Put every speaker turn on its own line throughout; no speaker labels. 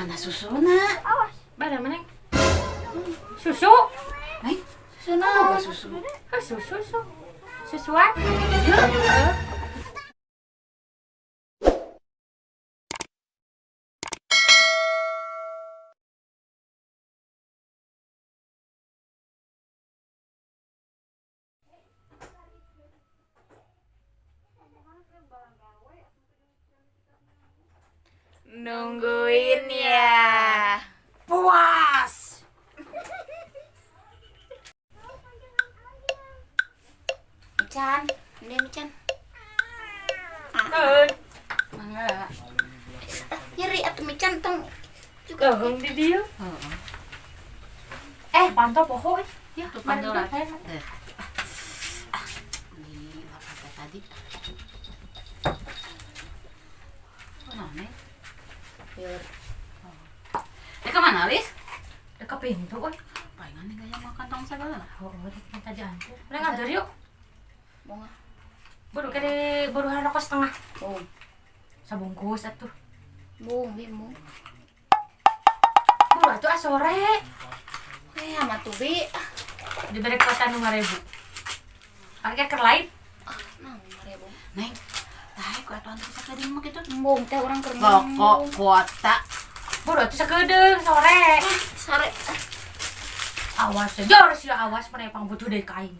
Mana susuna?
Bada mana? Susu?
Neng, susuna apa susu?
Oh, susu. Susuan?
Nungguin ya.
Puas.
Mican, ini Mican. Mangga. Nyeri atuh Mican tong juga.
Gahung di dia. Pantau pohon. Ya,
Tuh pantau lah.
mari.
Ini apa tadi? Mana nih? Biar. Dia kemana, Lis?
Dekat pintu, oi.
Palingan nih gaya makan tong segala.
Kita jantung. Udah ngajar yuk.
Mau nggak?
Baru rokok setengah.
Bung,
Sabungkus atuh.
bung.
Buru atuh sore.
Amat tuh bi.
Diberi kota 5.000. Pakai ke lain.
Nah, 5.000.
Neng,
Tah, ku atuh antar bisa keding mah kitu.
Bung teh orang keur
Pokok kuota.
buru atuh sakedeung sore.
Sare.
Awas aja harus ya awas penepang butuh deh kain.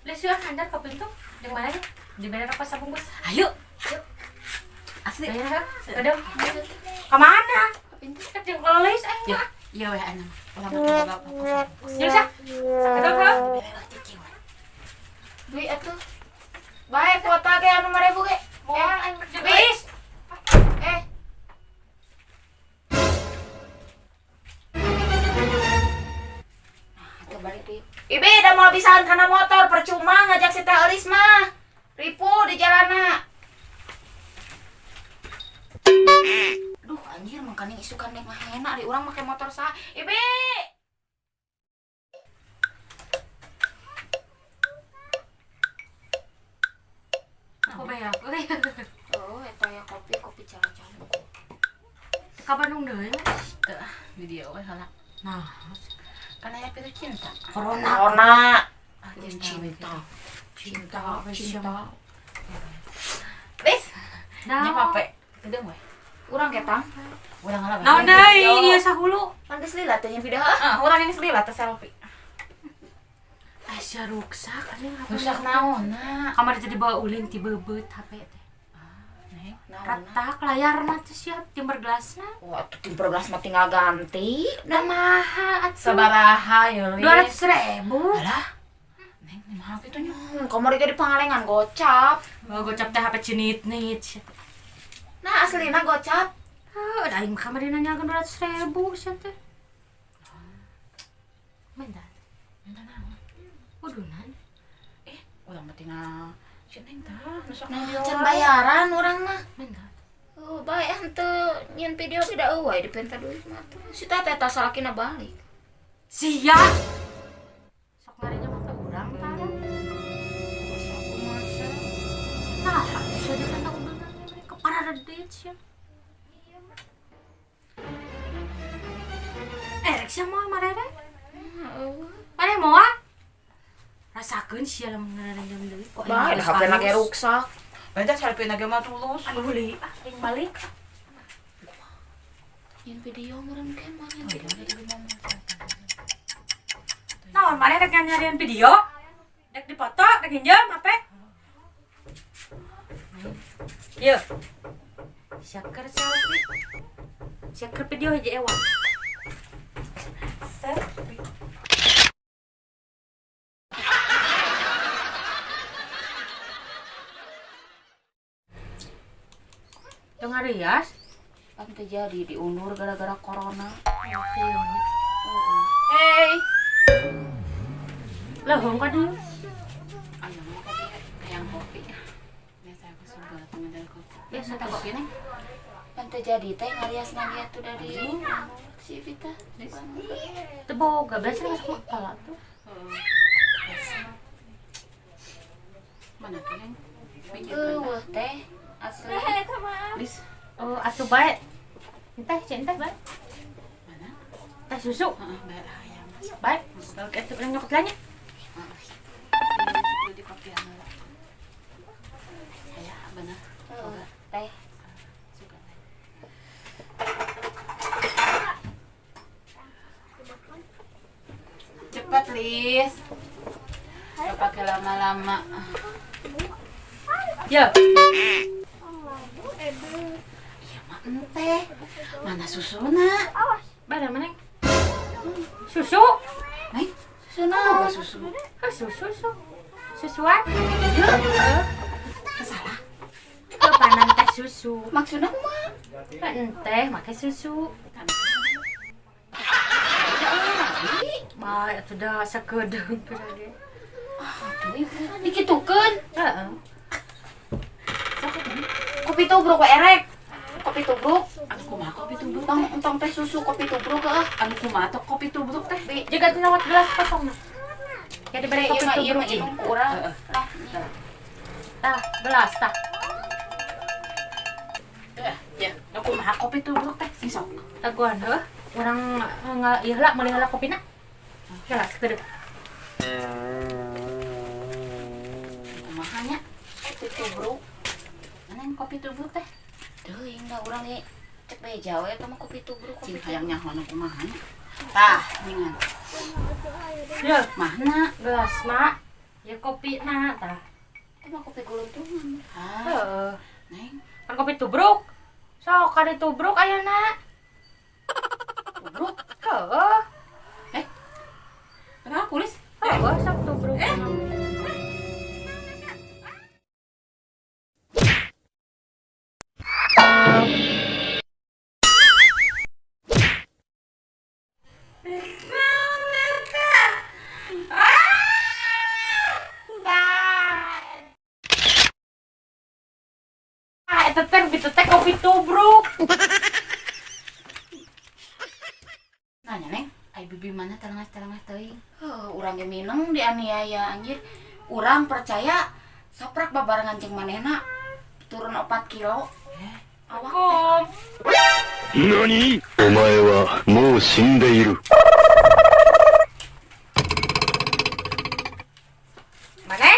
Lesian handar ke pintu. Yang mana ya? Diberi rokok sabungkus.
Ayo. Asli.
Bayar kadang. Kemana?
Pintu.
Cek yang kelis
Ya, iya we ana. Orang bapak.
Bisa? Kadang kan?
Duit atuh. Bae kuota ge anu 5.000 ge.
Mau aing kerja kelis.
Balik di.
Ibe udah mau pisahan karena motor percuma ngajak si Teh Elis mah. Ripu di jalana.
Duh, anjir makanya isukan nek mah enak di urang make motor sah.
Ibe.
Aku bayar.
Oh, eta ya kopi cala-cala.
Ka Bandung deui.
Teu video we heula.
Nah,
Kan aya pilih cinta.
Corona.
Cinta.
Wis,
Nya
nah.
pape. Gedeung we.
urang ketang.
Urang ngalah.
Naon deui ieu sahulu?
Pan geus lila teh nya video.
Urang ini selila teh selfie.
Asya ruksak anjing apa?
Rusak naonna.
Kamar jadi bawa ulin ti bebeut HP teh.
Neng.
Katak layar mah teh siap timber gelasna.
Wah, tuh tim beras mah tinggal ganti.
Udah mahal atuh.
Sabaraha ya, Lis?
200.000.
Alah. Neng, mahal kitu nya.
Kamari ge di pangalengan gocap.
Oh, gocap teh HP cenit-nit.
Nah, aslina gocap.
Udah aing kamar dina nyageun 200.000 sia teh. Minta.
Minta naon?
Udunan.
Urang mah tinggal Neng tah, nusok
Nah,
video.
can bayaran urang mah.
Minta.
Oh, bae henteu nyeun video tidak eueuh dipenta duit mah tuh. Si teh tas salakina balik.
Sia. Sok ngarinya mah teh urang tah.
Aku masa.
Nah, bisa dipenta udunan ke paradet sia. Rek sia moal marere. Mana mau ah? Rasakeun sia lamun ngaranjam deui kok.
Bae da HP na ge ruksak.
Beda selfie na ge mah tulus.
Anu heuli ah aing balik.
Nyeun video meureun ke mah nyeun video.
Naon mana rek nyarian video? Rek dipoto, rek hinjeum HP. Ieu. Syaker selfie. Syaker video hiji ewa. Selfie. Dengar rias?
Kan teh jadi diundur gara-gara corona.
Hey.
Lahong ka dieu.
Ayo mah tadi hayang kopi. Biasa aku suka teman kopi.
Biasa
Minta kopi Neng.
Kan teh jadi teh ngalias tuh dari si Vita.
Teu boga, biasa masuk kepala tuh.
Mana tuh Neng?
Teh Asli.
Lis,
Oh, atuh bae. Teh, cek teh bae.
mana?
Teh susu.
Heeh, bayar ayam.
Bae. Kalau gitu orang nyokot lanya.
Di kopi anu. Aya bener. Boga.
Teh.
Suka teh. Cepat, Lis. Gak pakai lama-lama.
Ya.
Ya mah ente. Mana susuna?
Bae mana? Susu.
Neng, susuna apa susu?
Ah, susu. Susuan.
Kesalah.
Kepanan teh susu.
Maksudnya kumaha?
Kan teh make susu. Bae atuh da sakedeung pira ge.
Dikitukeun.
Heeh.
Kopi tubruk we erek. Kopi tubruk.
Anu kumaha kopi tubruk?
Entong teh susu kopi tubruk heeh.
Anu kumaha teh kopi tubruk teh?
Jaga tuh lewat gelas kosong nah. Ya diberi kopi
Iya mah
tubruk.
inung ku urang.
Heeh.
Lah,
Tah, gelas tah.
Ya, anu kumaha kopi tubruk teh? Sing sok.
Taguan heuh. Urang ieu heula meuli heula kopina. Gelas teu.
Kumaha nya?
kopi tubruk.
Mana yang kopi tubruk teh?
Teuing da urang ge cek bae Jawa eta mah kopi tubruk.
Cing hayang nyaho anu kumaha nya? Tah, ningan.
Ya,
Mahna.
gelas mak. Ya kopi na tah.
Itu mah kopi guluntungan.
Ah,
Heeh.
Neng,
Kan kopi tubruk. Sok kade tubruk ayeuna.
tubruk.
Heueuh.
Kenapa, Lis?
Heueuh sok tubruk. Eta teh gitu teh kopi tubruk.
Nanya, Neng. Ai bibi mana telengas-telengas teuing?
Urang ge mineng dianiaya anjir. Urang percaya saprak babarengan jeung manehna turun 4 kilo. Awak
Kom.
何お前はもう死んでいる。
Mana?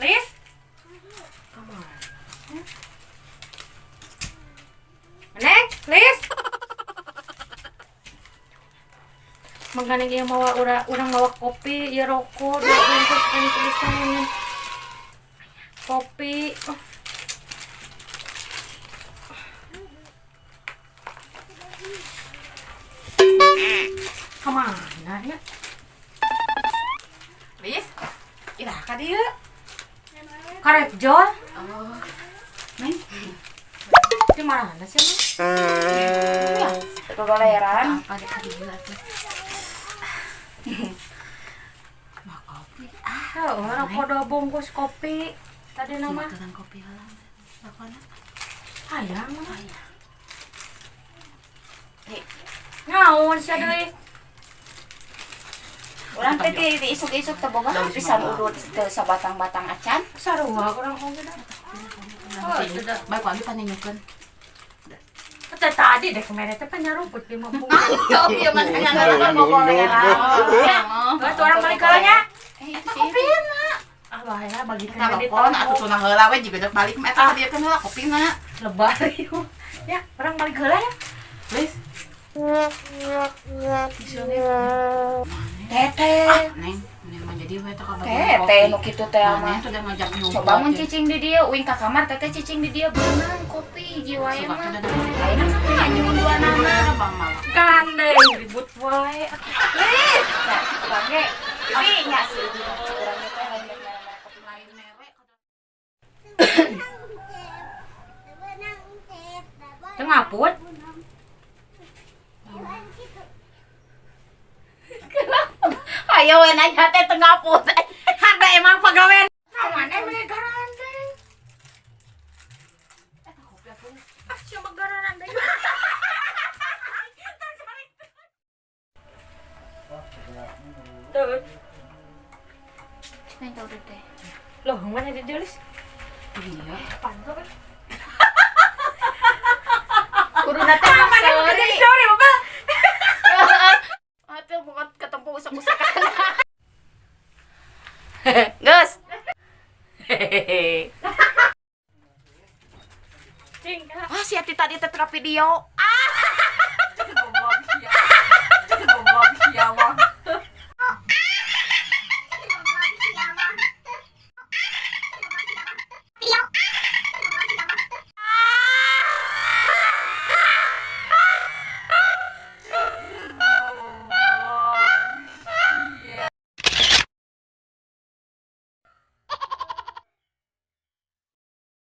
Lis? Come on. Mana? Lis? Magkano yung mawa urang mawa kopi, ya rokok, dua bungkus kan tulisan ini. Kopi. Oh. Kemana ya?
Lis? Irah ka dieu?
Karek jol?
Oh. Neng,
Di mana sih emang?
Kegoleran.
apa deh ka dieu atuh? Mah kopi.
Oh, rokok dua bungkus kopi. Tadi nama
Dengan kopi halang. Bakona.
ayam.
Hei,
Ngaon sih deui.
urang teh di isuk-isuk teh boga pisan udut teu sabatang-batang acan.
Sarua urang oge dah. Oh, sudah.
Baik abi paningukeun.
Teh tadi deh kemarin teh panyarumput di mabung.
Oh, iya mah kanya ngarakan gogoleran.
Ya, geus orang balik kalanya.
Eta kopina.
Ah bahaya bagi
Kita
kredit
telepon atuh tunang heula we jiga dek balik mah eta ka dieu kan heula kopina.
lebar yuk. Ya, orang balik heula ya.
Lis.
Teteh.
Neng, neng mah jadi we eta ka
Teteh nu kitu teh mah.
Mana tuh udah ngajak nyumput.
Coba mun cicing di dia, uing ka kamar teteh cicing di dia berenang kopi jiwa
Suka
mah.
tuh udah
Ayeuna mah nyumun dua nana.
Bang malah.
Gandeng ribut wae.
Nah, bangge. Ini nya sih urang teh lain merek kopi lain merek.
Teu ngaput.
Ayo we nanya teh teu ngaput.
Hada emang pagawean. Naon emang garandeng.
Eta kopi aku.
Ah, siapa garandeng. Tuh.
Neng tau teh.
Loh, mana dia tulis?
Iya. Kudu nanti sorry.
Sorry, Bapak.
Atuh bukan ketemu usak-usakan. Gus. Ah, si Ati tadi tetra video.